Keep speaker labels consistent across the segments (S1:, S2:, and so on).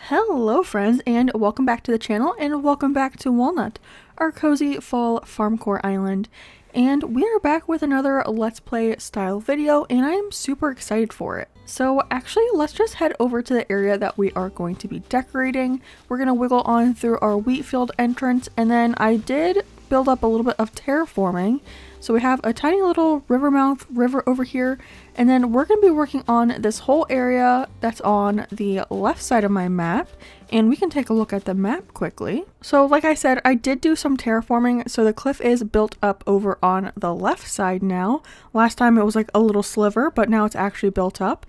S1: Hello friends, and welcome back to the channel, and welcome back to Walnut, our cozy fall farmcore island. And we are back with another Let's Play style video, and I am super excited for it. So actually, let's just head over to the area that we are going to be decorating. We're going to wiggle on through our wheat field entrance, and then I did build up a little bit of terraforming. So we have a tiny little river over here, and then we're going to be working on this whole area that's on the left side of my map, and we can take a look at the map quickly. So like I said, I did do some terraforming, so the cliff is built up over on the left side now. Last time it was like a little sliver, but now it's actually built up.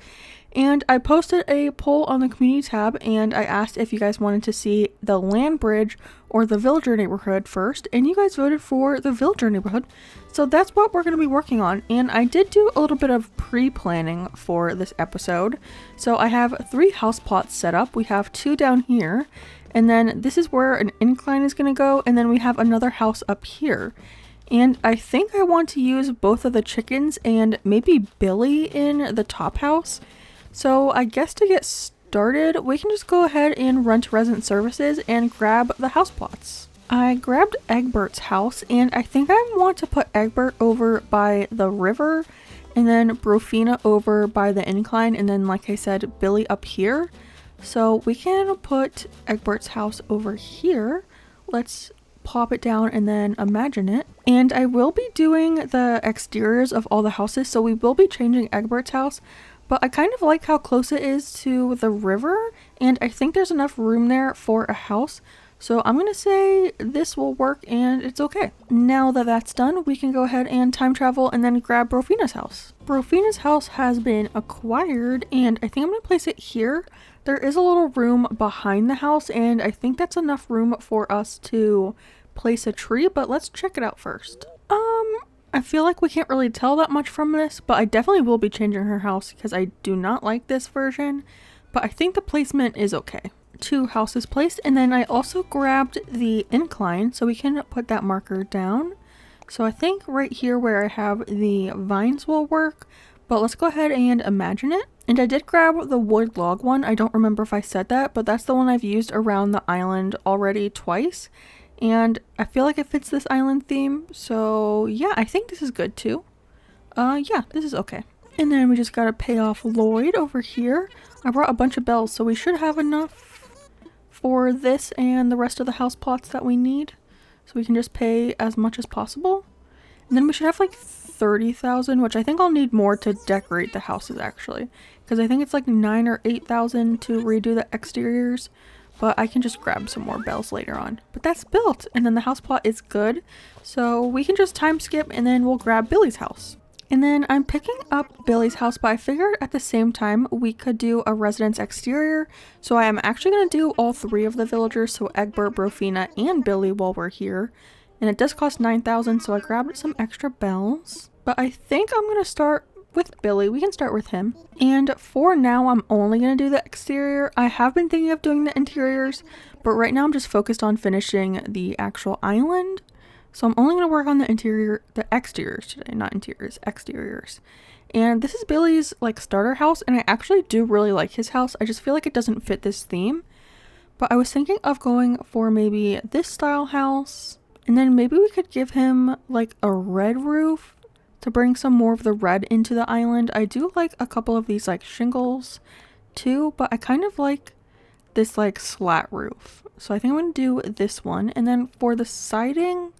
S1: And I posted a poll on the community tab, and I asked if you guys wanted to see the land bridge or the villager neighborhood first, and you guys voted for the villager neighborhood. So that's what we're going to be working on, and I did do a little bit of pre-planning for this episode. So I have 3 house plots set up. We have 2 down here, and then this is where an incline is going to go, and then we have another house up here. And I think I want to use both of the chickens and maybe Billy in the top house. So I guess to get started, we can just go ahead and run to resident services and grab the house plots. I grabbed Egbert's house, and I think I want to put Egbert over by the river, and then Brofina over by the incline, and then like I said, Billy up here. So we can put Egbert's house over here. Let's plop it down and then imagine it. And I will be doing the exteriors of all the houses, so we will be changing Egbert's house. But I kind of like how close it is to the river, and I think there's enough room there for a house. So I'm going to say this will work and it's okay. Now that that's done, we can go ahead and time travel and then grab Brofina's house. Brofina's house has been acquired, and I think I'm going to place it here. There is a little room behind the house, and I think that's enough room for us to place a tree, but let's check it out first. I feel like we can't really tell that much from this, but I definitely will be changing her house because I do not like this version, but I think the placement is okay. 2 houses placed, and then I also grabbed the incline so we can put that marker down. So I think right here where I have the vines will work, but let's go ahead and imagine it. And I did grab the wood log one. I don't remember if I said that, but that's the one I've used around the island already twice. And I feel like it fits this island theme, so yeah, I think this is good too. Yeah, this is okay. And then we just gotta pay off Lloyd over here. I brought a bunch of bells, so we should have enough for this and the rest of the house plots that we need. So we can just pay as much as possible. And then we should have like 30,000, which I think I'll need more to decorate the houses actually. Because I think it's like 9 or 8,000 to redo the exteriors. But I can just grab some more bells later on. But that's built, and then the house plot is good. So we can just time skip, and then we'll grab Billy's house. And then I'm picking up Billy's house, but I figured at the same time we could do a residence exterior. So I am actually going to do all 3 of the villagers, so Egbert, Brofina, and Billy while we're here. And it does cost 9,000, so I grabbed some extra bells. But I think I'm going to start with Billy. We can start with him. And for now, I'm only going to do the exterior. I have been thinking of doing the interiors, but right now I'm just focused on finishing the actual island. So I'm only going to work on the exteriors today, not interiors, exteriors. And this is Billy's like starter house, and I actually do really like his house. I just feel like it doesn't fit this theme. But I was thinking of going for maybe this style house, and then maybe we could give him like a red roof to bring some more of the red into the island. I do like a couple of these like shingles too, but I kind of like this like slat roof. So I think I'm going to do this one. And then for the siding,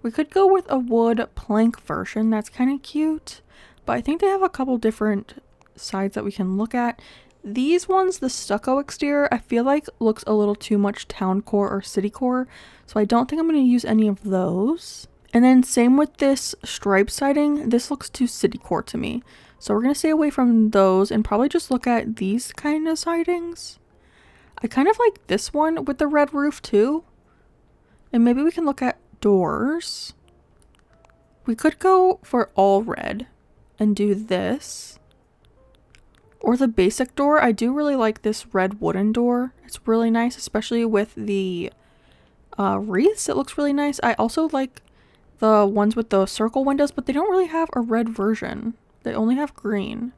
S1: we could go with a wood plank version. That's kind of cute, but I think they have a couple different sides that we can look at. These ones, the stucco exterior, I feel like looks a little too much town core or city core, so I don't think I'm going to use any of those. And then same with this stripe siding, this looks too city core to me. So we're going to stay away from those and probably just look at these kind of sidings. I kind of like this one with the red roof too. And maybe we can look at doors. We could go for all red and do this. Or the basic door. I do really like this red wooden door. It's really nice, especially with the wreaths. It looks really nice. I also like the ones with the circle windows, but they don't really have a red version. They only have green.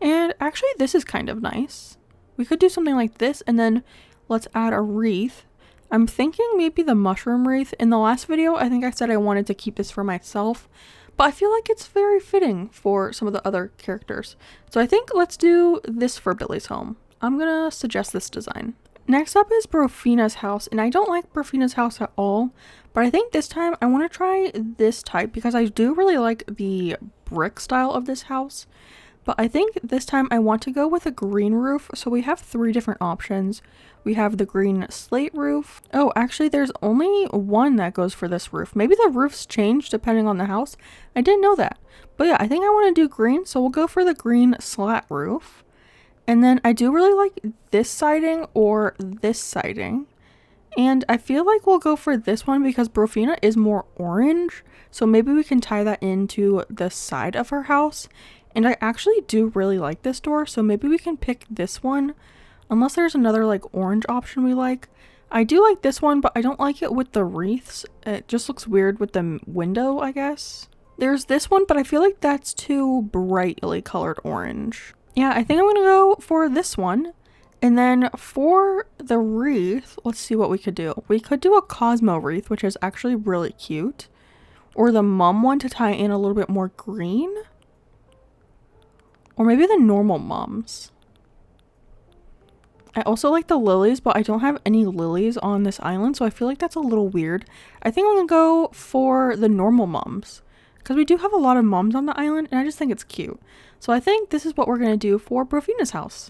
S1: And actually this is kind of nice. We could do something like this, and then let's add a wreath. I'm thinking maybe the mushroom wreath. In the last video, I think I said I wanted to keep this for myself, but I feel like it's very fitting for some of the other characters. So I think let's do this for Billy's home. I'm gonna suggest this design. Next up is Brofina's house, and I don't like Brofina's house at all, but I think this time I want to try this type because I do really like the brick style of this house. But I think this time I want to go with a green roof. So we have 3 different options. We have the green slate roof. Oh, actually there's only one that goes for this roof. Maybe the roofs change depending on the house. I didn't know that. But yeah, I think I want to do green. So we'll go for the green slat roof. And then I do really like this siding or this siding. And I feel like we'll go for this one because Brofina is more orange. So maybe we can tie that into the side of her house. And I actually do really like this door, so maybe we can pick this one. Unless there's another like orange option we like. I do like this one, but I don't like it with the wreaths. It just looks weird with the window, I guess. There's this one, but I feel like that's too brightly colored orange. Yeah, I think I'm gonna go for this one. And then for the wreath, let's see what we could do. We could do a Cosmo wreath, which is actually really cute. Or the mum one to tie in a little bit more green. Or maybe the normal mums. I also like the lilies, but I don't have any lilies on this island, so I feel like that's a little weird. I think I'm gonna go for the normal mums, because we do have a lot of mums on the island, and I just think it's cute. So I think this is what we're gonna do for Brofina's house.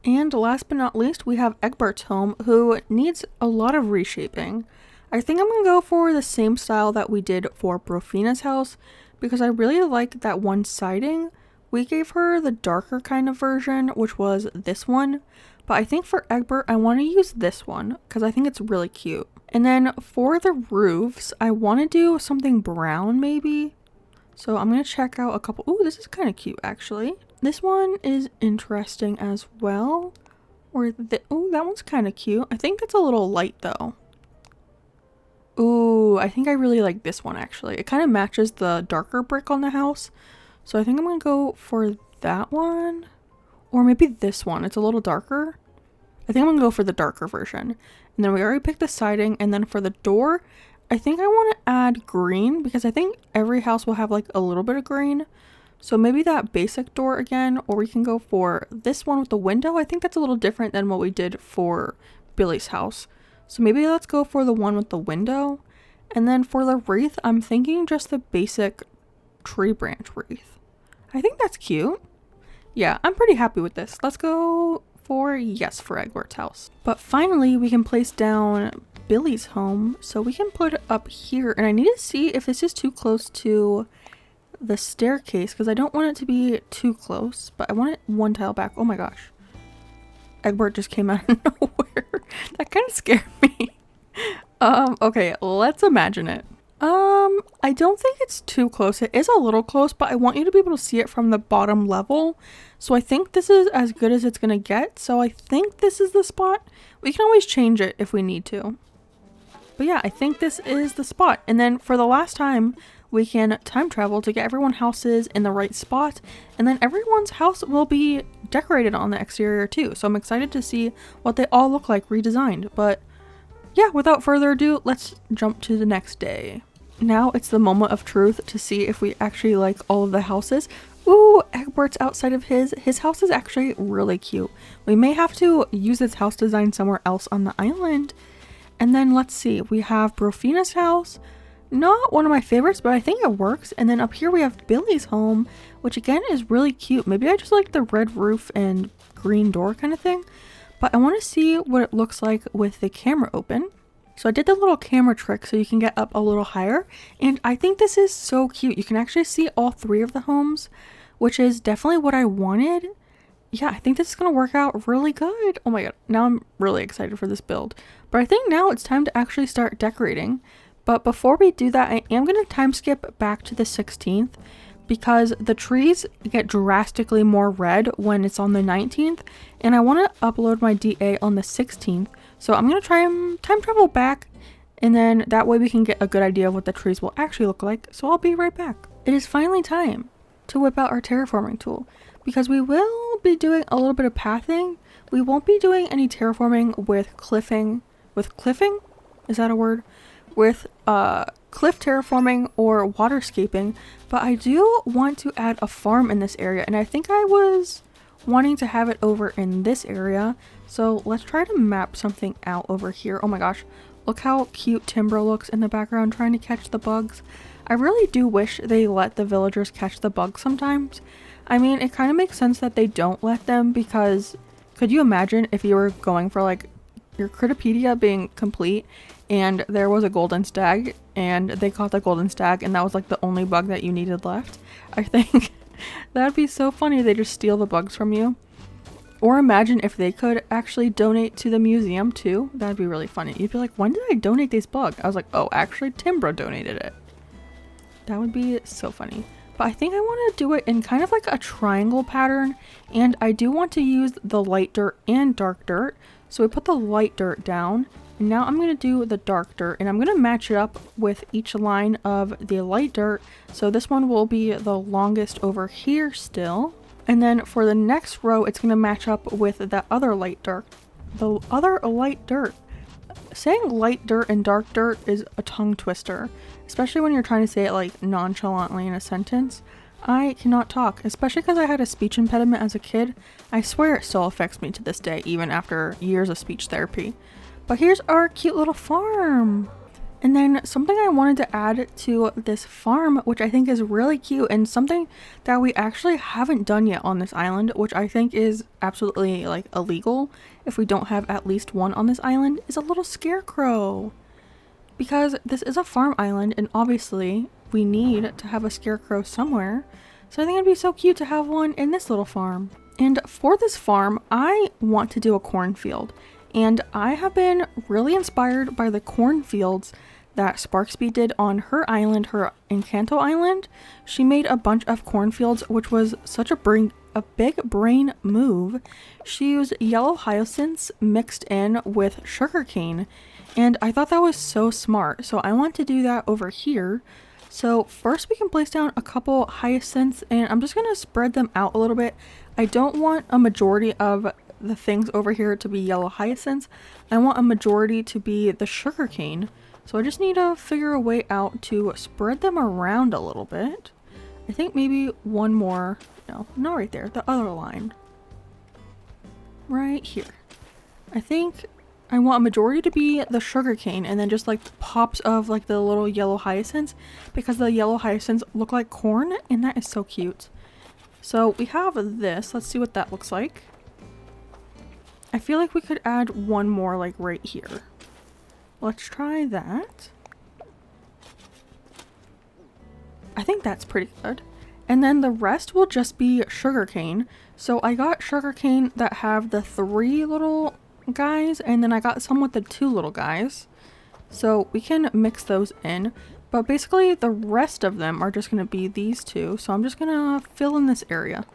S1: And last but not least, we have Egbert's home, who needs a lot of reshaping. I think I'm gonna go for the same style that we did for Brofina's house, because I really like that one siding. We gave her the darker kind of version, which was this one. But I think for Egbert, I want to use this one because I think it's really cute. And then for the roofs, I want to do something brown maybe. So I'm going to check out a couple. Ooh, this is kind of cute actually. This one is interesting as well. Or ooh, that one's kind of cute. I think that's a little light though. Ooh, I think I really like this one actually. It kind of matches the darker brick on the house. So I think I'm going to go for that one. Or maybe this one. It's a little darker. I think I'm going to go for the darker version. And then we already picked the siding. And then for the door, I think I want to add green. Because I think every house will have like a little bit of green. So maybe that basic door again. Or we can go for this one with the window. I think that's a little different than what we did for Billy's house. So maybe let's go for the one with the window. And then for the wreath, I'm thinking just the basic tree branch wreath. I think that's cute. Yeah, I'm pretty happy with this. Let's go for yes for Egbert's house. But finally, we can place down Billy's home. So we can put it up here. And I need to see if this is too close to the staircase because I don't want it to be too close. But I want it one tile back. Oh my gosh. Egbert just came out of nowhere. That kind of scared me. Okay, let's imagine it. I don't think it's too close. It is a little close, but I want you to be able to see it from the bottom level. So I think this is as good as it's gonna get. So I think this is the spot. We can always change it if we need to. But yeah, I think this is the spot. And then for the last time, we can time travel to get everyone's houses in the right spot. And then everyone's house will be decorated on the exterior too. So I'm excited to see what they all look like redesigned. But yeah, without further ado, let's jump to the next day. Now it's the moment of truth to see if we actually like all of the houses. Ooh, Egbert's outside of his. His house is actually really cute. We may have to use this house design somewhere else on the island. And then let's see, we have Brofina's house. Not one of my favorites, but I think it works. And then up here we have Billy's home, which again is really cute. Maybe I just like the red roof and green door kind of thing. But I want to see what it looks like with the camera open. So I did the little camera trick so you can get up a little higher. And I think this is so cute. You can actually see all 3 of the homes, which is definitely what I wanted. Yeah, I think this is going to work out really good. Oh my god, now I'm really excited for this build. But I think now it's time to actually start decorating. But before we do that, I am going to time skip back to the 16th. Because the trees get drastically more red when it's on the 19th. And I want to upload my DA on the 16th. So I'm going to try and time travel back. And then that way we can get a good idea of what the trees will actually look like. So I'll be right back. It is finally time to whip out our terraforming tool. Because we will be doing a little bit of pathing. we won't be doing any terraforming with cliffing. With cliffing? Is that a word? With cliff terraforming or waterscaping, but I do want to add a farm in this area, and I think I was wanting to have it over in this area. So let's try to map something out over here. Oh my gosh, look how cute Timbro looks in the background trying to catch the bugs. I really do wish they let the villagers catch the bugs sometimes. I mean, it kind of makes sense that they don't let them, because could you imagine if you were going for like your Critterpedia being complete and there was a golden stag and they caught the golden stag and that was like the only bug that you needed left? I think that would be so funny. They just steal the bugs from you. Or imagine if they could actually donate to the museum too. That'd be really funny. You'd be like, when did I donate this bug? I was like, oh, actually Timbro donated it. That would be so funny. But I think I want to do it in kind of like a triangle pattern, and I do want to use the light dirt and dark dirt. So we put the light dirt down, and now I'm going to do the dark dirt, and I'm going to match it up with each line of the light dirt. So this one will be the longest over here still. And then for the next row, it's going to match up with that other light dirt. The other light dirt. Saying light dirt and dark dirt is a tongue twister, especially when you're trying to say it like nonchalantly in a sentence. I cannot talk, especially because I had a speech impediment as a kid. I swear it still affects me to this day, even after years of speech therapy. But here's our cute little farm. And then something I wanted to add to this farm, which I think is really cute and something that we actually haven't done yet on this island, which I think is absolutely like illegal if we don't have at least one on this island, is a little scarecrow. Because this is a farm island and obviously we need to have a scarecrow somewhere. So I think it'd be so cute to have one in this little farm. And for this farm, I want to do a cornfield. And I have been really inspired by the cornfields that Sparksby did on her island, her Encanto island. She made a bunch of cornfields, which was such a big brain move. She used yellow hyacinths mixed in with sugarcane, and I thought that was so smart. So I want to do that over here. So first we can place down a couple hyacinths, and I'm just going to spread them out a little bit. I don't want a majority of the things over here to be yellow hyacinths. I want a majority to be the sugarcane. So I just need to figure a way out to spread them around a little bit. I think maybe one more. No, not right there. The other line. Right here. I think I want a majority to be the sugarcane and then just like pops of like the little yellow hyacinths, because the yellow hyacinths look like corn and that is so cute. So we have this. Let's see what that looks like. I feel like we could add one more like right here. Let's try that. I think that's pretty good. And then the rest will just be sugarcane. So I got sugarcane that have the 3 little guys, and then I got some with the 2 little guys. So we can mix those in. But basically the rest of them are just going to be these 2. So I'm just going to fill in this area.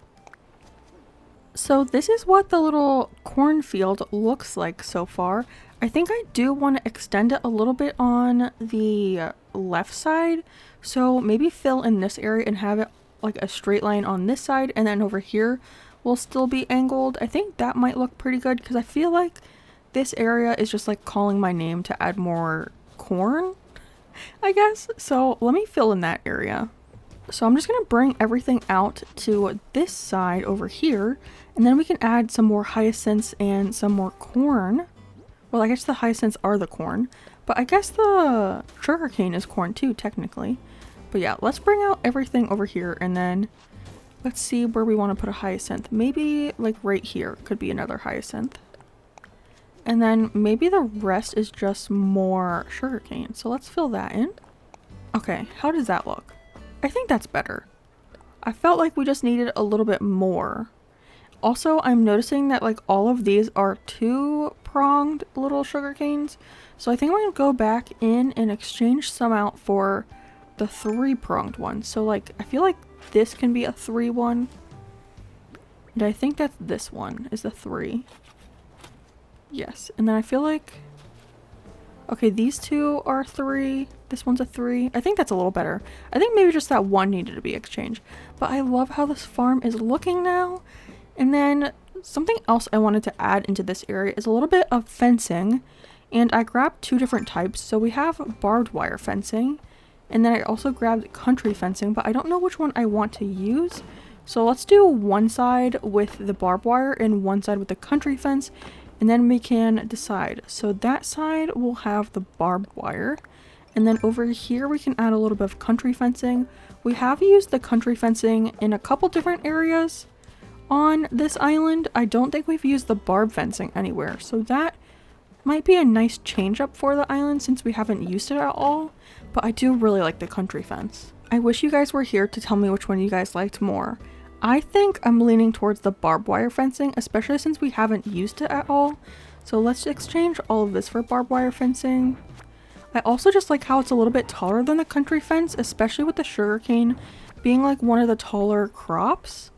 S1: So this is what the little cornfield looks like so far. I think I do want to extend it a little bit on the left side. So maybe fill in this area and have it like a straight line on this side, and then over here will still be angled. I think that might look pretty good because I feel like this area is just like calling my name to add more corn, I guess. So let me fill in that area. So I'm just going to bring everything out to this side over here, and then we can add some more hyacinths and some more corn. Well, I guess the hyacinths are the corn, but I guess the sugarcane is corn too, technically. But yeah, let's bring out everything over here, and then let's see where we want to put a hyacinth. Maybe like right here could be another hyacinth. And then maybe the rest is just more sugarcane. So let's fill that in. Okay, how does that look? I think that's better. I felt like we just needed a little bit more. Also, I'm noticing that like all of these are 2-pronged little sugar canes. So I think I'm going to go back in and exchange some out for the 3-pronged one. So like, I feel like this can be a 3 one. And I think that this one is the 3. Yes. And then I feel like, okay, these 2 are 3. This one's a 3. I think that's a little better. I think maybe just that one needed to be exchanged. But I love how this farm is looking now. And then something else I wanted to add into this area is a little bit of fencing, and I grabbed two different types. So we have barbed wire fencing, and then I also grabbed country fencing, but I don't know which one I want to use. So let's do one side with the barbed wire and one side with the country fence, and then we can decide. So that side will have the barbed wire, and then over here we can add a little bit of country fencing. We have used the country fencing in a couple different areas on this island. I don't think we've used the barb fencing anywhere, so that might be a nice change up for the island since we haven't used it at all, but I do really like the country fence. I wish you guys were here to tell me which one you guys liked more. I think I'm leaning towards the barbed wire fencing, especially since we haven't used it at all. So let's exchange all of this for barbed wire fencing. I also just like how it's a little bit taller than the country fence, especially with the sugarcane being like one of the taller crops.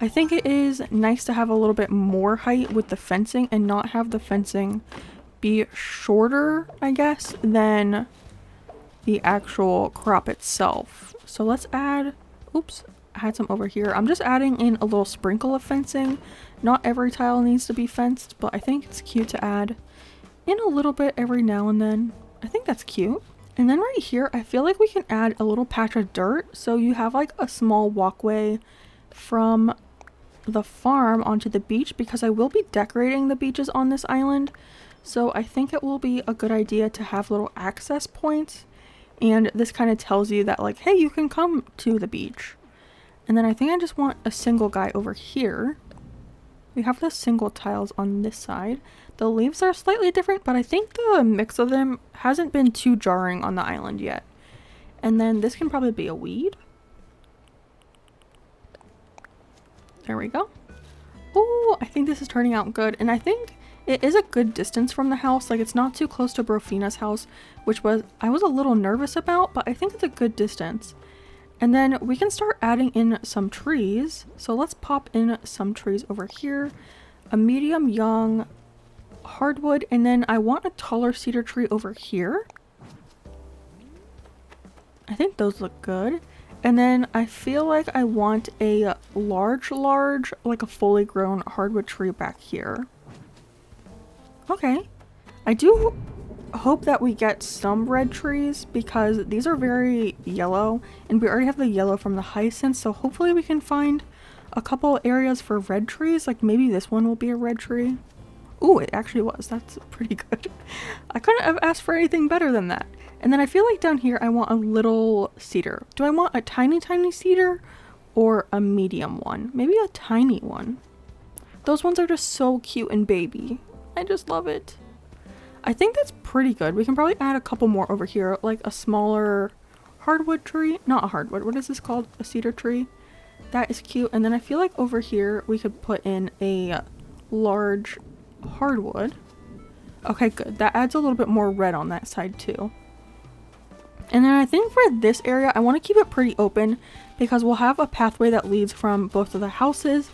S1: I think it is nice to have a little bit more height with the fencing and not have the fencing be shorter, I guess, than the actual crop itself. So let's add, oops, I had some over here. I'm just adding in a little sprinkle of fencing. Not every tile needs to be fenced, but I think it's cute to add in a little bit every now and then. I think that's cute. And then right here, I feel like we can add a little patch of dirt. So you have like a small walkway from the farm onto the beach, because I will be decorating the beaches on this island. So I think it will be a good idea to have little access points. And this kind of tells you that like, hey, you can come to the beach. And then I think I just want a single guy over here. We have the single tiles on this side. The leaves are slightly different, but I think the mix of them hasn't been too jarring on the island yet. And then this can probably be a weed. There we go. Oh, I think this is turning out good. And I think it is a good distance from the house. Like, it's not too close to Brofina's house, which I was a little nervous about, but I think it's a good distance. And then we can start adding in some trees. So let's pop in some trees over here. A medium young hardwood, and then I want a taller cedar tree over here. I think those look good. And then I feel like I want a large, like a fully grown hardwood tree back here. Okay. I do hope that we get some red trees, because these are very yellow, and we already have the yellow from the hyacinth, so hopefully we can find a couple areas for red trees. Like maybe this one will be a red tree. Ooh, it actually was. That's pretty good. I couldn't have asked for anything better than that. And then I feel like down here I want a little cedar. Do I want a tiny cedar or a medium one? Maybe a tiny one. Those ones are just so cute and baby. I just love it. I think that's pretty good. We can probably add a couple more over here, like a smaller hardwood tree. Not a hardwood. What is this called? A cedar tree. That is cute. And then I feel like over here we could put in a large hardwood. Okay, good. That adds a little bit more red on that side too. And then I think for this area, I want to keep it pretty open, because we'll have a pathway that leads from both of the houses,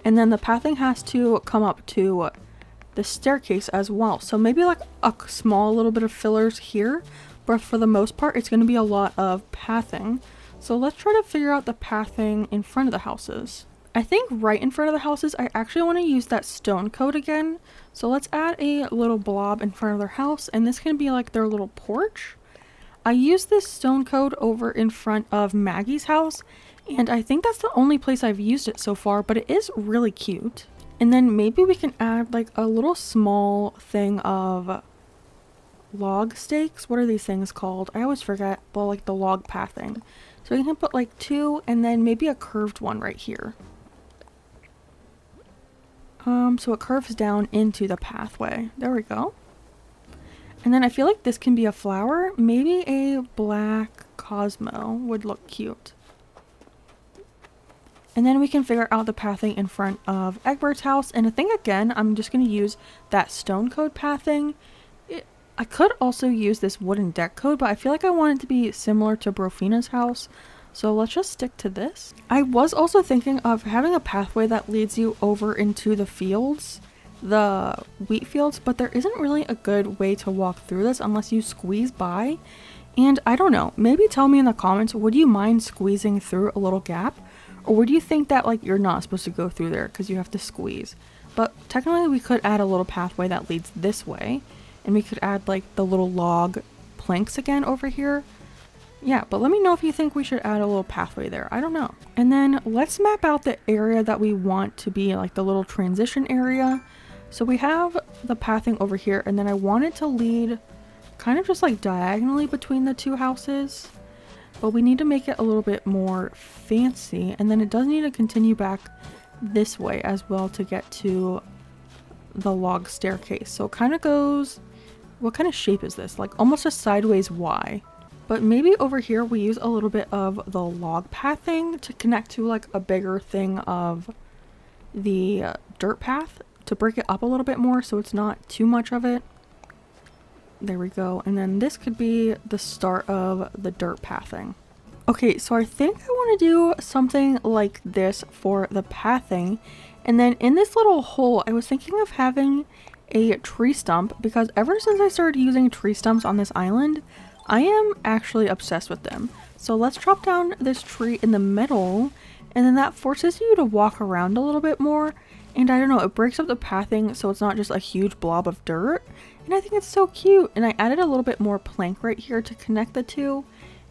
S1: and then the pathing has to come up to the staircase as well. So maybe like a small little bit of fillers here, but for the most part it's going to be a lot of pathing. So let's try to figure out the pathing in front of the houses. I think right in front of the houses I actually want to use that stone coat again. So let's add a little blob in front of their house, and this can be like their little porch. I used this stone coat over in front of Maggie's house, and I think that's the only place I've used it so far, but it is really cute. And then maybe we can add like a little small thing of log stakes. What are these things called? I always forget. Well, like the log pathing. So we can put like 2, and then maybe a curved one right here. So it curves down into the pathway. There we go. And then I feel like this can be a flower. Maybe a black Cosmo would look cute. And then we can figure out the pathing in front of Egbert's house. And I think again, I'm just going to use that stone code pathing. I could also use this wooden deck code, but I feel like I want it to be similar to Brofina's house. So let's just stick to this. I was also thinking of having a pathway that leads you over into the fields, the wheat fields, but there isn't really a good way to walk through this unless you squeeze by. And I don't know, maybe tell me in the comments, would you mind squeezing through a little gap? Or would you think that like you're not supposed to go through there because you have to squeeze? But technically we could add a little pathway that leads this way, and we could add like the little log planks again over here. Yeah, but let me know if you think we should add a little pathway there. I don't know. And then let's map out the area that we want to be like the little transition area. So we have the pathing over here, and then I want it to lead kind of just like diagonally between the two houses. But we need to make it a little bit more fancy, and then it does need to continue back this way as well to get to the log staircase. So it kind of goes, what kind of shape is this? Like almost a sideways Y. But maybe over here we use a little bit of the log pathing to connect to like a bigger thing of the dirt path to break it up a little bit more so it's not too much of it. There we go. And then this could be the start of the dirt pathing. Okay, so I think I want to do something like this for the pathing. And then in this little hole, I was thinking of having a tree stump because ever since I started using tree stumps on this island, I am actually obsessed with them. So let's drop down this tree in the middle, and then that forces you to walk around a little bit more. And I don't know, it breaks up the pathing so it's not just a huge blob of dirt. And I think it's so cute. And I added a little bit more plank right here to connect the two.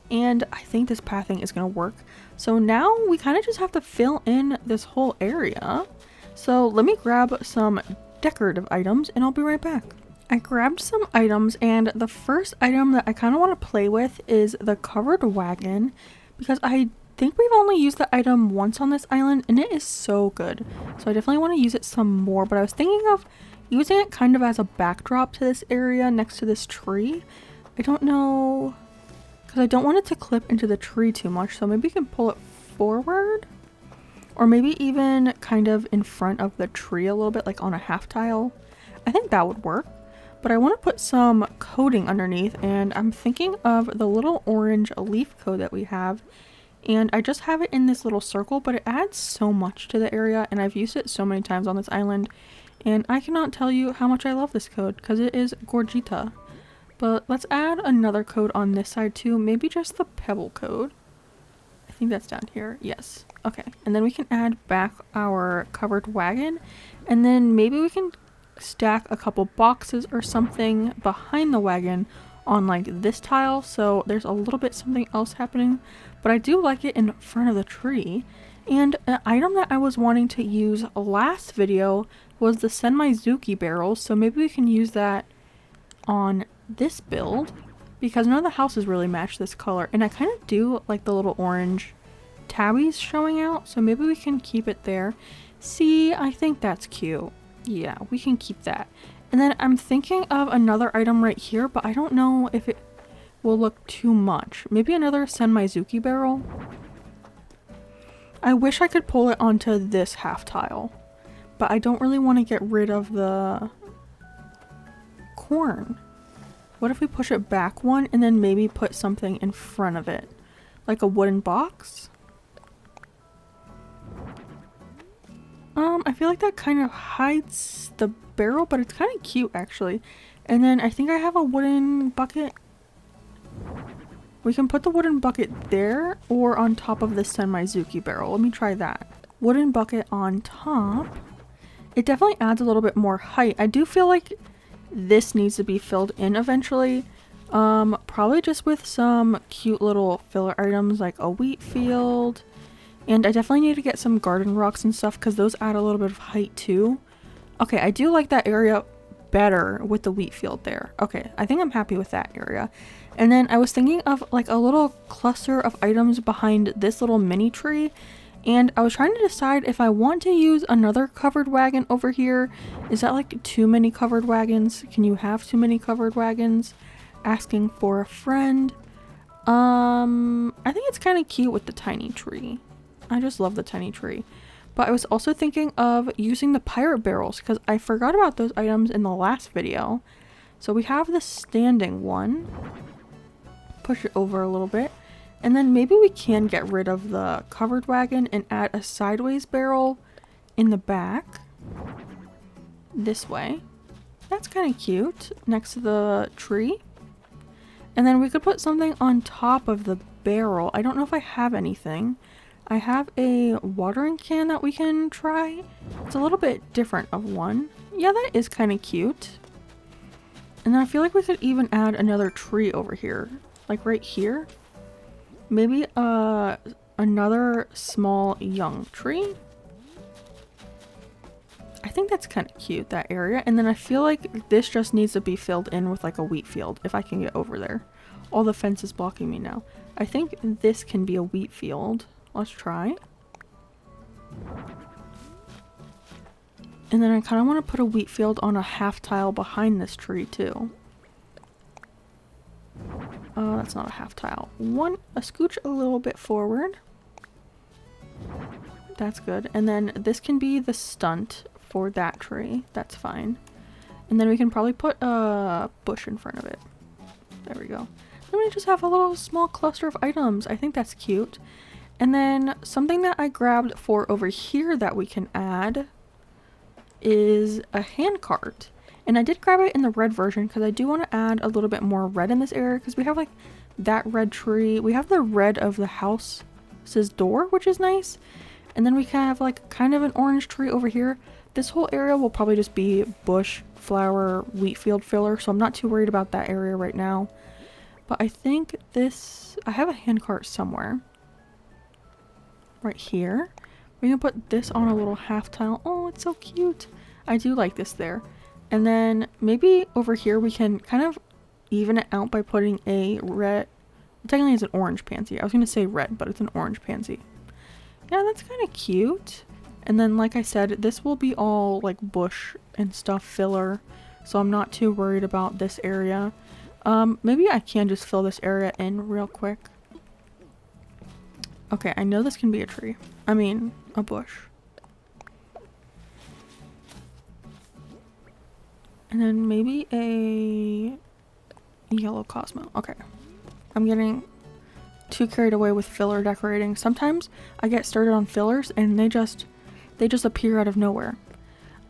S1: And I think this pathing is going to work. So now we kind of just have to fill in this whole area. So let me grab some decorative items and I'll be right back. I grabbed some items, and the first item that I kind of want to play with is the covered wagon, because I think we've only used the item once on this island and it is so good. So I definitely want to use it some more, but I was thinking of using it kind of as a backdrop to this area next to this tree. I don't know, because I don't want it to clip into the tree too much, so maybe we can pull it forward, or maybe even kind of in front of the tree a little bit, like on a half tile. I think that would work. But I want to put some coating underneath, and I'm thinking of the little orange leaf coat that we have, and I just have it in this little circle, but it adds so much to the area, and I've used it so many times on this island, and I cannot tell you how much I love this coat because it is gorgita. But let's add another coat on this side too, maybe just the pebble coat. I think that's down here. Yes. Okay, and then we can add back our covered wagon, and then maybe we can stack a couple boxes or something behind the wagon on like this tile, so there's a little bit something else happening, but I do like it in front of the tree. And an item that I was wanting to use last video was the Senmaizuki barrel, so maybe we can use that on this build because none of the houses really match this color, and I kind of do like the little orange tabbies showing out, so maybe we can keep it there. See, I think that's cute. Yeah, we can keep that. And then I'm thinking of another item right here, but I don't know if it will look too much. Maybe another Senmaizuki barrel. I wish I could pull it onto this half tile, but I don't really want to get rid of the corn. What if we push it back one and then maybe put something in front of it? Like a wooden box? I feel like that kind of hides the barrel, but it's kind of cute actually. And then I think I have a wooden bucket. We can put the wooden bucket there or on top of the Senmaizuki barrel. Let me try that. Wooden bucket on top. It definitely adds a little bit more height. I do feel like this needs to be filled in eventually. Probably just with some cute little filler items like a wheat field. And I definitely need to get some garden rocks and stuff because those add a little bit of height too. Okay, I do like that area better with the wheat field there. Okay, I think I'm happy with that area. And then I was thinking of like a little cluster of items behind this little mini tree. And I was trying to decide if I want to use another covered wagon over here. Is that like too many covered wagons? Can you have too many covered wagons? Asking for a friend. I think it's kind of cute with the tiny tree. I just love the tiny tree. But I was also thinking of using the pirate barrels because I forgot about those items in the last video. So we have the standing one. Push it over a little bit. And then maybe we can get rid of the covered wagon and add a sideways barrel in the back. This way. That's kind of cute next to the tree. And then we could put something on top of the barrel. I don't know if I have anything. I have a watering can that we can try. It's a little bit different of one. Yeah, that is kind of cute. And then I feel like we could even add another tree over here. Like right here. Maybe another small young tree. I think that's kind of cute, that area. And then I feel like this just needs to be filled in with like a wheat field if I can get over there. All the fence is blocking me now. I think this can be a wheat field. Let's try. And then I kind of want to put a wheat field on a half tile behind this tree too. That's not a half tile. A scooch a little bit forward. That's good. And then this can be the stunt for that tree. That's fine. And then we can probably put a bush in front of it. There we go. Then we just have a little small cluster of items. I think that's cute. And then something that I grabbed for over here that we can add is a hand cart. And I did grab it in the red version because I do want to add a little bit more red in this area because we have like that red tree. We have the red of the house's door, which is nice. And then we can have like kind of an orange tree over here. This whole area will probably just be bush, flower, wheat field filler. So I'm not too worried about that area right now. But I think this, I have a hand cart somewhere. Right here. We can put this on a little half tile. Oh, it's so cute. I do like this there. And then maybe over here we can kind of even it out by putting a red, technically it's an orange pansy. I was going to say red, but it's an orange pansy. Yeah, that's kind of cute. And then like I said, this will be all like bush and stuff filler. So I'm not too worried about this area. Maybe I can just fill this area in real quick. Okay, I know this can be a tree. I mean, a bush. And then maybe a yellow Cosmo. Okay. I'm getting too carried away with filler decorating. Sometimes I get started on fillers and they just appear out of nowhere.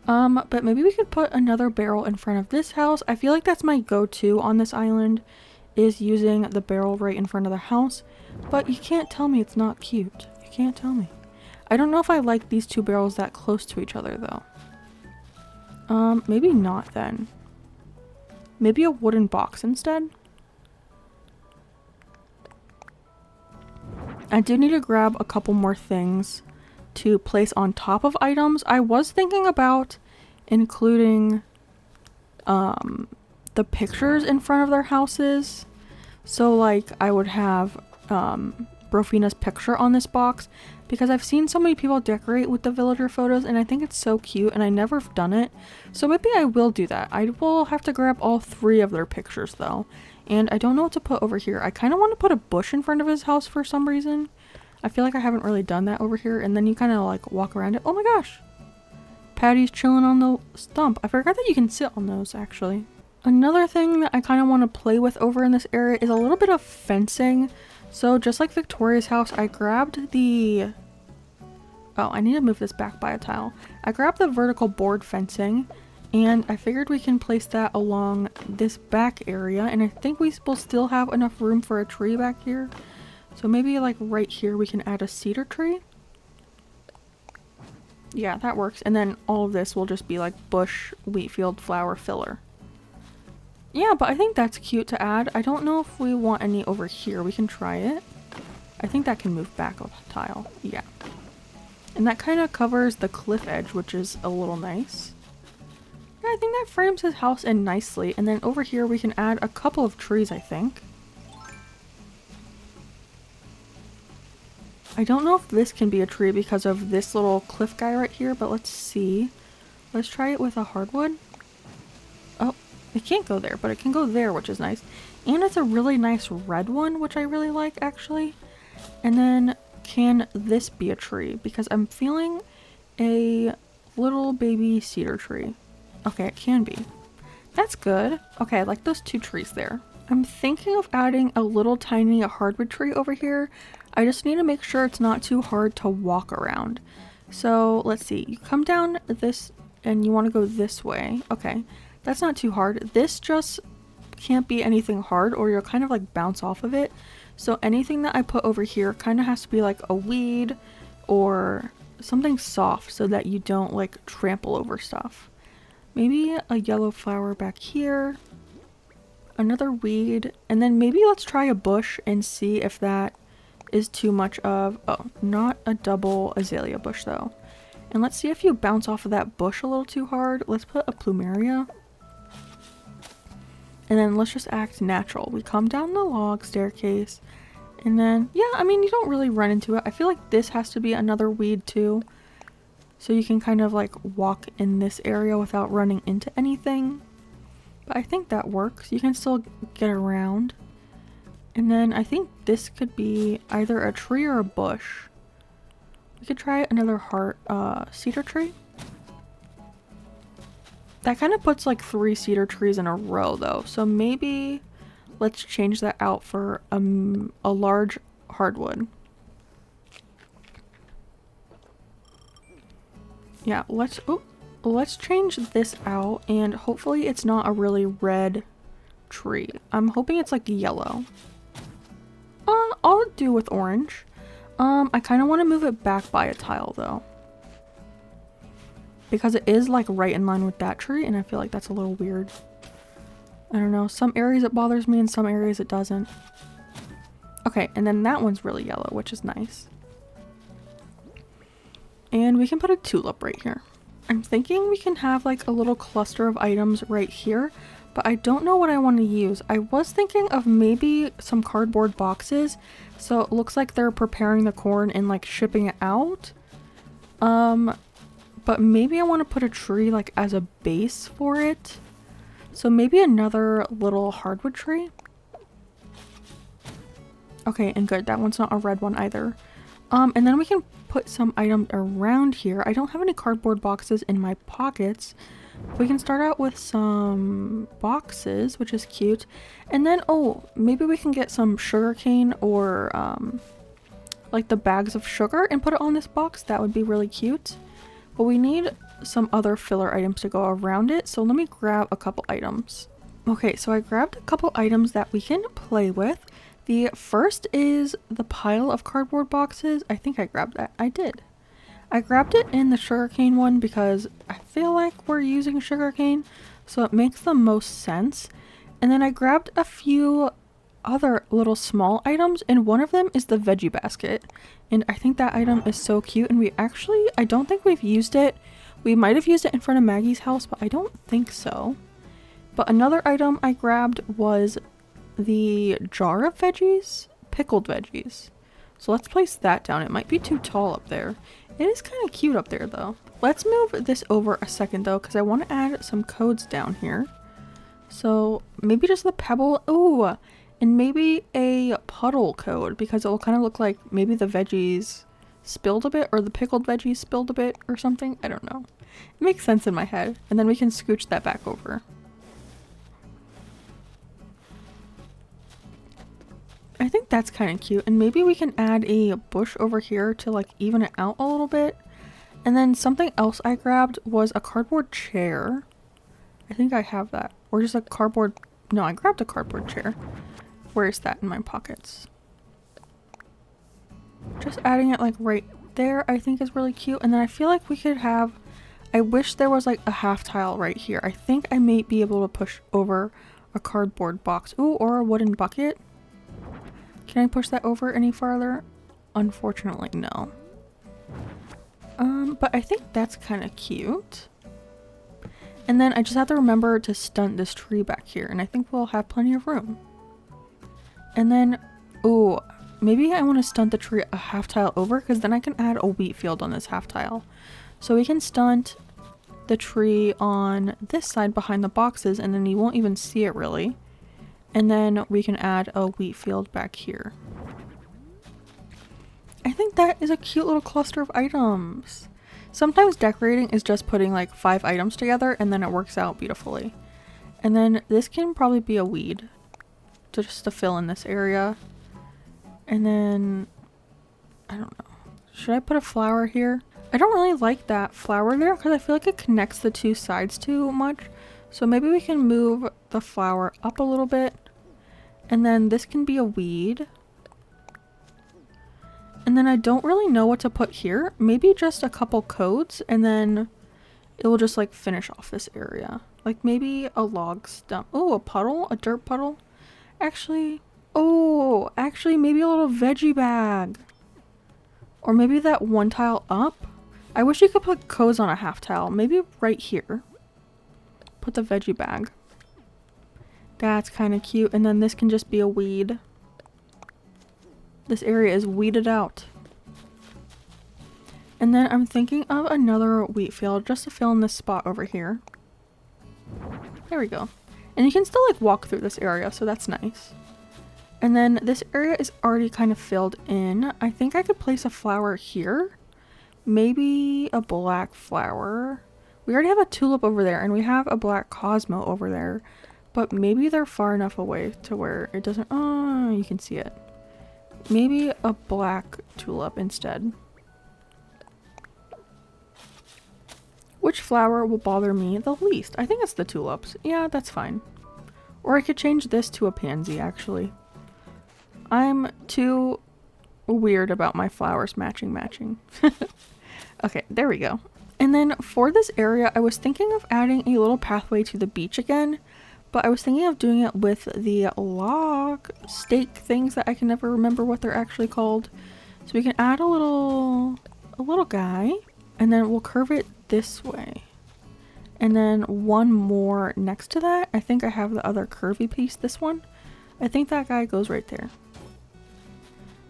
S1: But maybe we could put another barrel in front of this house. I feel like that's my go-to on this island, is using the barrel right in front of the house. But you can't tell me it's not cute. You can't tell me. I don't know if I like these two barrels that close to each other though. Maybe not then. Maybe a wooden box instead. I do need to grab a couple more things to place on top of items. I was thinking about including the pictures in front of their houses. So like I would have Brofina's picture on this box because I've seen so many people decorate with the villager photos and I think it's so cute and I never have done it. So maybe I will do that. I will have to grab all 3 of their pictures though. And I don't know what to put over here. I kind of want to put a bush in front of his house for some reason. I feel like I haven't really done that over here. And then you kind of like walk around it. Oh my gosh. Patty's chilling on the stump. I forgot that you can sit on those actually. Another thing that I kind of want to play with over in this area is a little bit of fencing. So just like Victoria's house, I grabbed the... Oh, I need to move this back by a tile. I grabbed the vertical board fencing and I figured we can place that along this back area. And I think we will still have enough room for a tree back here. So maybe like right here we can add a cedar tree. Yeah, that works. And then all of this will just be like bush, wheat field, flower filler. Yeah, but I think that's cute to add. I don't know if we want any over here. We can try it. I think that can move back a tile. Yeah. And that kind of covers the cliff edge, which is a little nice. Yeah, I think that frames his house in nicely. And then over here we can add a couple of trees, I think. I don't know if this can be a tree because of this little cliff guy right here, but let's see. Let's try it with a hardwood. Oh, it can't go there, but it can go there, which is nice. And it's a really nice red one, which I really like actually. And then can this be a tree? Because I'm feeling a little baby cedar tree. Okay, it can be. That's good. Okay, I like those 2 trees there. I'm thinking of adding a little tiny hardwood tree over here. I just need to make sure it's not too hard to walk around. So let's see, you come down this and you want to go this way. Okay, that's not too hard. This just can't be anything hard or you'll kind of like bounce off of it. So anything that I put over here kind of has to be like a weed or something soft so that you don't like trample over stuff. Maybe a yellow flower back here, another weed, and then maybe let's try a bush and see if that is too much of, oh, not a double azalea bush though. And let's see if you bounce off of that bush a little too hard. Let's put a plumeria. And then let's just act natural. We come down the log staircase. And then, yeah, I mean, you don't really run into it. I feel like this has to be another weed too. So you can kind of like walk in this area without running into anything. But I think that works. You can still get around. And then I think this could be either a tree or a bush. We could try another cedar tree. That kind of puts like 3 cedar trees in a row though. So maybe let's change that out for a large hardwood. Yeah, let's change this out, and hopefully it's not a really red tree. I'm hoping it's like yellow. I'll do with orange. I kind of want to move it back by a tile though, because it is like right in line with that tree, and I feel like that's a little weird. I don't know, some areas it bothers me and some areas it doesn't. Okay, and then that one's really yellow, which is nice. And we can put a tulip right here. I'm thinking we can have like a little cluster of items right here, but I don't know what I want to use. I was thinking of maybe some cardboard boxes, so it looks like they're preparing the corn and like shipping it out. But maybe I want to put a tree like as a base for it. So maybe another little hardwood tree. Okay, and good, that one's not a red one either. And then we can put some items around here. I don't have any cardboard boxes in my pockets. We can start out with some boxes, which is cute. And then, oh, maybe we can get some sugarcane or like the bags of sugar and put it on this box. That would be really cute. But we need some other filler items to go around it. So let me grab a couple items. Okay, so I grabbed a couple items that we can play with. The first is the pile of cardboard boxes. I think I grabbed that. I did. I grabbed it in the sugarcane one because I feel like we're using sugarcane, so it makes the most sense. And then I grabbed a few other little small items, and one of them is the veggie basket. And I think that item is so cute, and I don't think we've used it. We might have used it in front of Maggie's house, but I don't think so. But another item I grabbed was the jar of veggies, pickled veggies. So let's place that down. It might be too tall up there. It is kind of cute up there though. Let's move this over a second though, because I want to add some codes down here. So maybe just the pebble. Ooh, and maybe a puddle code, because it will kind of look like maybe the veggies spilled a bit, or the pickled veggies spilled a bit or something. I don't know. It makes sense in my head. And then we can scooch that back over. I think that's kind of cute, and maybe we can add a bush over here to like even it out a little bit. And then something else I grabbed was a cardboard chair. I think I have that, or just a cardboard. No, I grabbed a cardboard chair. Where is that in my pockets? Just adding it like right there I think is really cute. And then I feel like we could have, I wish there was like a half tile right here. I think I may be able to push over a cardboard box. Ooh, or a wooden bucket. Can I push that over any farther? Unfortunately, no. But I think that's kind of cute. And then I just have to remember to stunt this tree back here, and I think we'll have plenty of room. And then, ooh, maybe I want to stunt the tree a half tile over, because then I can add a wheat field on this half tile. So we can stunt the tree on this side behind the boxes, and then you won't even see it really. And then we can add a wheat field back here. I think that is a cute little cluster of items. Sometimes decorating is just putting like 5 items together and then it works out beautifully. And then this can probably be a weed just to fill in this area. And then, I don't know. Should I put a flower here? I don't really like that flower there because I feel like it connects the two sides too much. So maybe we can move the flower up a little bit. And then this can be a weed. And then I don't really know what to put here. Maybe just a couple codes and then it will just like finish off this area. Like maybe a log stump. Oh, a puddle? A dirt puddle? Actually, maybe a little veggie bag. Or maybe that one tile up. I wish you could put codes on a half tile. Maybe right here. Put the veggie bag. That's kind of cute. And then this can just be a weed. This area is weeded out. And then I'm thinking of another wheat field just to fill in this spot over here. There we go. And you can still like walk through this area, so that's nice. And then this area is already kind of filled in. I think I could place a flower here. Maybe a black flower. We already have a tulip over there and we have a black Cosmo over there. But maybe they're far enough away to where it doesn't... Oh, you can see it. Maybe a black tulip instead. Which flower will bother me the least? I think it's the tulips. Yeah, that's fine. Or I could change this to a pansy, actually. I'm too weird about my flowers matching. Okay, there we go. And then for this area, I was thinking of adding a little pathway to the beach again. But I was thinking of doing it with the log stake things that I can never remember what they're actually called. So we can add a little guy. And then we'll curve it this way. And then one more next to that. I think I have the other curvy piece, this one. I think that guy goes right there.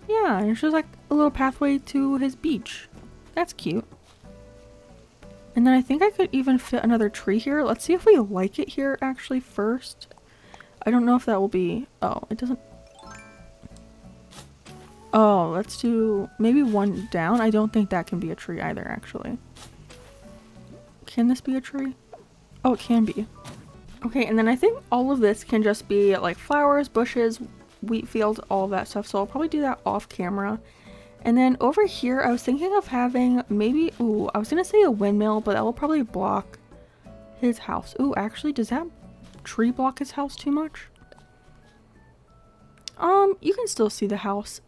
S1: Yeah, and it's just like a little pathway to his beach. That's cute. And then I think I could even fit another tree here. Let's see if we like it here actually first. I don't know if that will be... Oh, it doesn't... Oh, let's do maybe one down. I don't think that can be a tree either, actually. Can this be a tree? Oh, it can be. Okay, and then I think all of this can just be like flowers, bushes, wheat fields, all of that stuff. So I'll probably do that off camera. And then over here, I was thinking of having maybe... Ooh, I was going to say a windmill, but that will probably block his house. Ooh, actually, does that tree block his house too much? You can still see the house.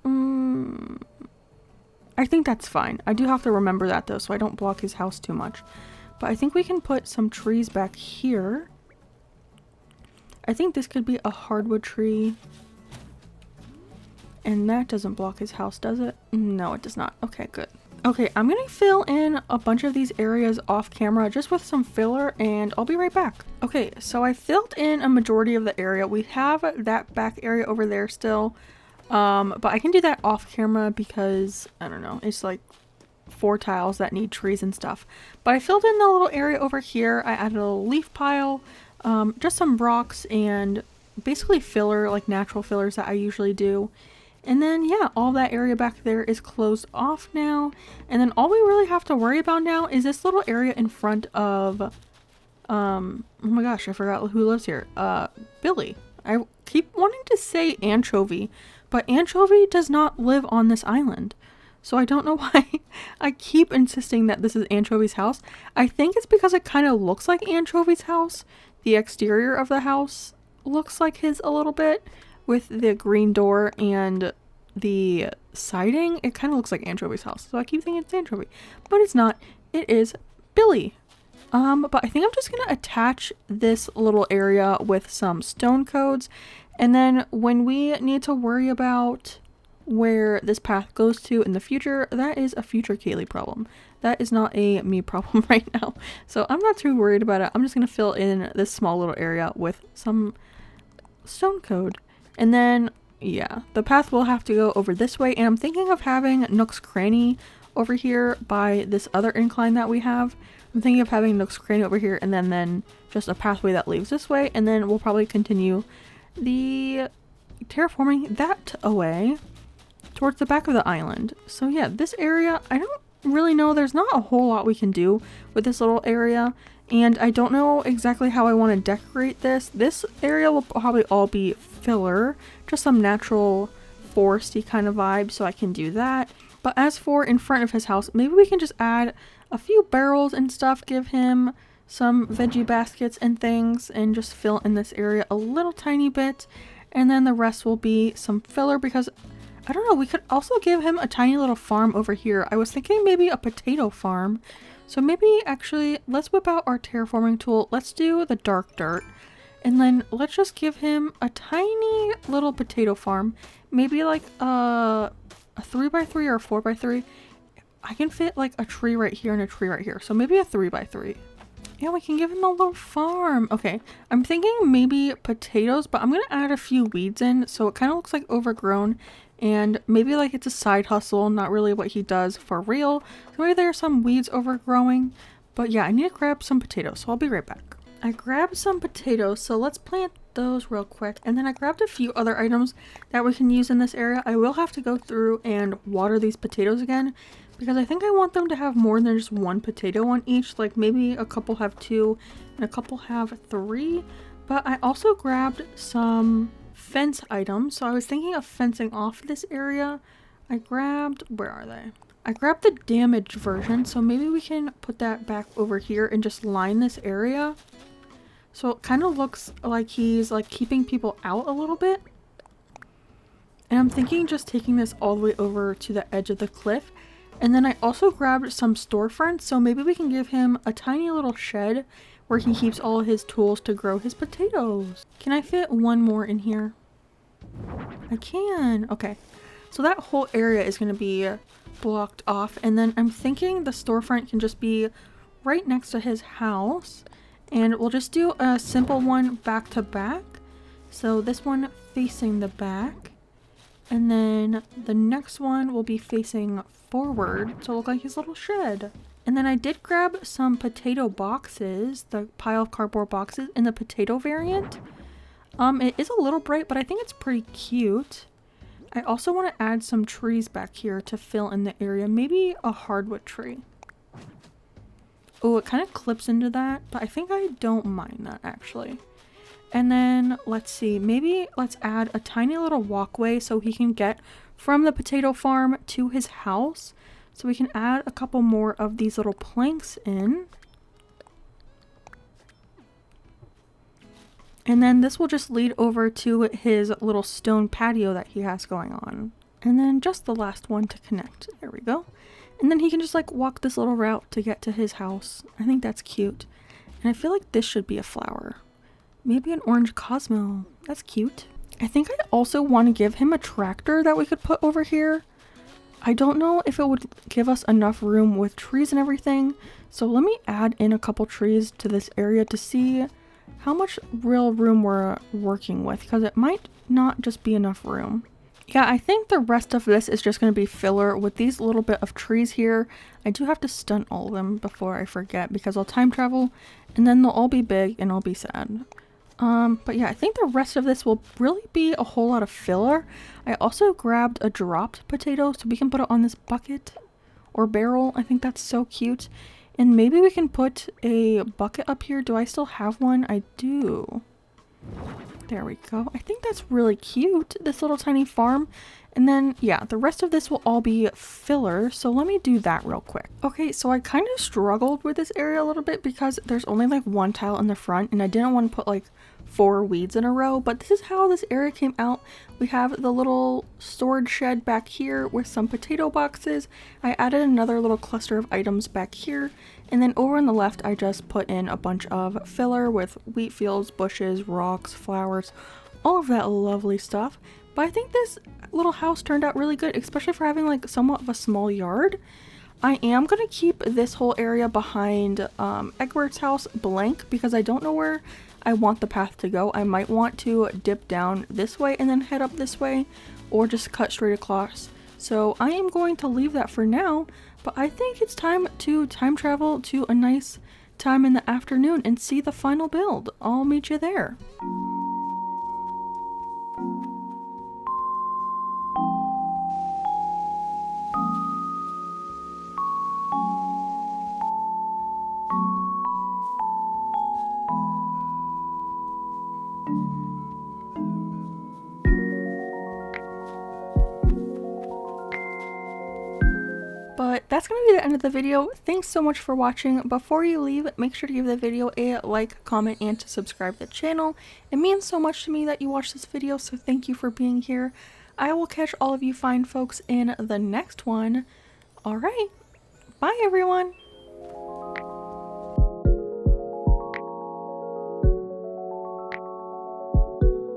S1: I think that's fine. I do have to remember that though, so I don't block his house too much. But I think we can put some trees back here. I think this could be a hardwood tree. And that doesn't block his house, does it? No, it does not. Okay, good. Okay, I'm gonna fill in a bunch of these areas off camera just with some filler and I'll be right back. Okay, so I filled in a majority of the area. We have that back area over there still. But I can do that off camera because, I don't know, it's like 4 tiles that need trees and stuff. But I filled in the little area over here. I added a little leaf pile, just some rocks and basically filler, like natural fillers that I usually do. And then, yeah, all that area back there is closed off now. And then all we really have to worry about now is this little area in front of, oh my gosh, I forgot who lives here. Billy. I keep wanting to say Anchovy, but Anchovy does not live on this island. So I don't know why I keep insisting that this is Anchovy's house. I think it's because it kind of looks like Anchovy's house. The exterior of the house looks like his a little bit. With the green door and the siding, it kind of looks like Anchovy's house. So I keep thinking it's Anchovy, but it's not. It is Billy. But I think I'm just going to attach this little area with some stone codes. And then when we need to worry about where this path goes to in the future, that is a future Kaylee problem. That is not a me problem right now. So I'm not too worried about it. I'm just going to fill in this small little area with some stone code. And then, yeah, the path will have to go over this way. And I'm thinking of having Nook's Cranny over here by this other incline that we have. I'm thinking of having Nook's Cranny over here and then just a pathway that leaves this way. And then we'll probably continue the terraforming that away towards the back of the island. So yeah, this area, I don't really know. There's not a whole lot we can do with this little area. And I don't know exactly how I want to decorate this. This area will probably all be filler, just some natural foresty kind of vibe, so I can do that. But as for in front of his house, maybe we can just add a few barrels and stuff, give him some veggie baskets and things, and just fill in this area a little tiny bit. And then the rest will be some filler because I don't know, we could also give him a tiny little farm over here. I was thinking maybe a potato farm. So maybe actually let's whip out our terraforming tool. Let's do the dark dirt. And then let's just give him a tiny little potato farm. Maybe like a 3x3 or a 4x3. I can fit like a tree right here and a tree right here. So maybe a 3x3. Yeah, we can give him a little farm. Okay, I'm thinking maybe potatoes, but I'm going to add a few weeds in. So it kind of looks like overgrown. And maybe like it's a side hustle, not really what he does for real. So maybe there are some weeds overgrowing. But yeah, I need to grab some potatoes. So I'll be right back. I grabbed some potatoes, so let's plant those real quick. And then I grabbed a few other items that we can use in this area. I will have to go through and water these potatoes again because I think I want them to have more than just one potato on each. Like maybe a couple have 2 and a couple have 3. But I also grabbed some fence items. So I was thinking of fencing off this area. I grabbed, where are they? I grabbed the damaged version. So maybe we can put that back over here and just line this area. So it kind of looks like he's like keeping people out a little bit. And I'm thinking just taking this all the way over to the edge of the cliff. And then I also grabbed some storefronts. So maybe we can give him a tiny little shed where he keeps all of his tools to grow his potatoes. Can I fit one more in here? I can. Okay. So that whole area is going to be blocked off. And then I'm thinking the storefront can just be right next to his house. And we'll just do a simple one back to back. So this one facing the back. And then the next one will be facing forward to look like his little shed. And then I did grab some potato boxes, the pile of cardboard boxes in the potato variant. It is a little bright, but I think it's pretty cute. I also want to add some trees back here to fill in the area. Maybe a hardwood tree. Oh, it kind of clips into that, but I think I don't mind that actually. And then let's see, maybe let's add a tiny little walkway so he can get from the potato farm to his house. So we can add a couple more of these little planks in. And then this will just lead over to his little stone patio that he has going on. And then just the last one to connect. There we go. And then he can just like walk this little route to get to his house. I think that's cute. And I feel like this should be a flower. Maybe an orange Cosmo. That's cute. I think I also want to give him a tractor that we could put over here. I don't know if it would give us enough room with trees and everything. So let me add in a couple trees to this area to see how much real room we're working with. Because it might not just be enough room. Yeah, I think the rest of this is just going to be filler with these little bit of trees here. I do have to stunt all of them before I forget because I'll time travel and then they'll all be big and I'll be sad. But yeah, I think the rest of this will really be a whole lot of filler. I also grabbed a dropped potato so we can put it on this bucket or barrel. I think that's so cute. And maybe we can put a bucket up here. Do I still have one? I do. There we go. I think that's really cute, this little tiny farm. And then, yeah, the rest of this will all be filler. So let me do that real quick. Okay, so I kind of struggled with this area a little bit because there's only like one tile in the front and I didn't want to put like 4 weeds in a row. But this is how this area came out. We have the little storage shed back here with some potato boxes. I added another little cluster of items back here. And then over on the left, I just put in a bunch of filler with wheat fields, bushes, rocks, flowers, all of that lovely stuff. But I think this little house turned out really good, especially for having like somewhat of a small yard. I am going to keep this whole area behind Egbert's house blank because I don't know where I want the path to go. I might want to dip down this way and then head up this way or just cut straight across. So I am going to leave that for now, but I think it's time to time travel to a nice time in the afternoon and see the final build. I'll meet you there. But that's going to be the end of the video. Thanks so much for watching. Before you leave, make sure to give the video a like, comment, and to subscribe to the channel. It means so much to me that you watched this video, so thank you for being here. I will catch all of you fine folks in the next one. All right. Bye, everyone.